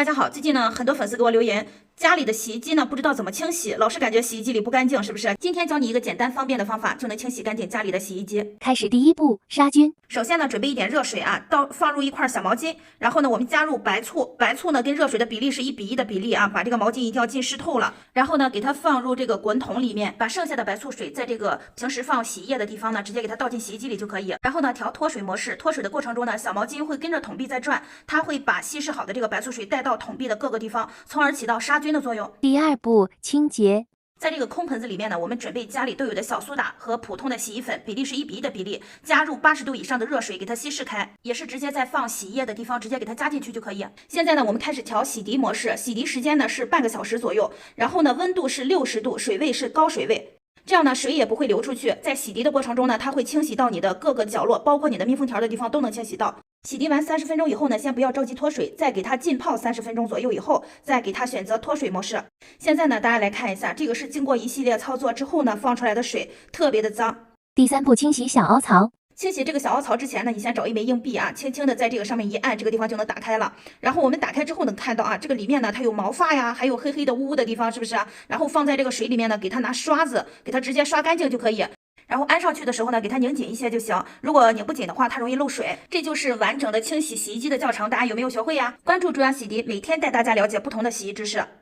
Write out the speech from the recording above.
大家好，最近呢，很多粉丝给我留言，家里的洗衣机呢不知道怎么清洗，老是感觉洗衣机里不干净，是不是？今天教你一个简单方便的方法，就能清洗干净家里的洗衣机。开始第一步，杀菌。首先呢，准备一点热水啊，放入一块小毛巾，然后呢，我们加入白醋，白醋呢跟热水的比例是1:1的比例啊，把这个毛巾一定要浸湿透了。然后呢，给它放入这个滚筒里面，把剩下的白醋水在这个平时放洗衣液的地方呢，直接给它倒进洗衣机里就可以。然后呢，调脱水模式，脱水的过程中呢，小毛巾会跟着桶壁在转，它会把稀释好的这个白醋水带到桶壁的各个地方，从而起到杀菌的作用。第二步，清洁。在这个空盆子里面呢，我们准备家里都有的小苏打和普通的洗衣粉，比例是1:1的比例，加入80度以上的热水给它稀释开，也是直接在放洗衣液的地方直接给它加进去就可以。现在呢，我们开始调洗涤模式，洗涤时间呢是半个小时左右，然后呢温度是60度，水位是高水位。这样呢，水也不会流出去。在洗涤的过程中呢，它会清洗到你的各个角落，包括你的密封条的地方都能清洗到。洗涤完30分钟以后呢，先不要着急脱水，再给它浸泡30分钟左右以后，再给它选择脱水模式。现在呢，大家来看一下，这个是经过一系列操作之后呢，放出来的水特别的脏。第三步，清洗小凹槽。清洗这个小凹槽之前呢，你先找一枚硬币啊，轻轻的在这个上面一按，这个地方就能打开了。然后我们打开之后能看到啊，这个里面呢它有毛发呀，还有黑黑的污污的地方，是不是啊？然后放在这个水里面呢，给它拿刷子给它直接刷干净就可以。然后安上去的时候呢，给它拧紧一些就行。如果拧不紧的话，它容易漏水。这就是完整的清洗洗衣机的教程，大家有没有学会呀？关注朱亚洗涤，每天带大家了解不同的洗衣知识。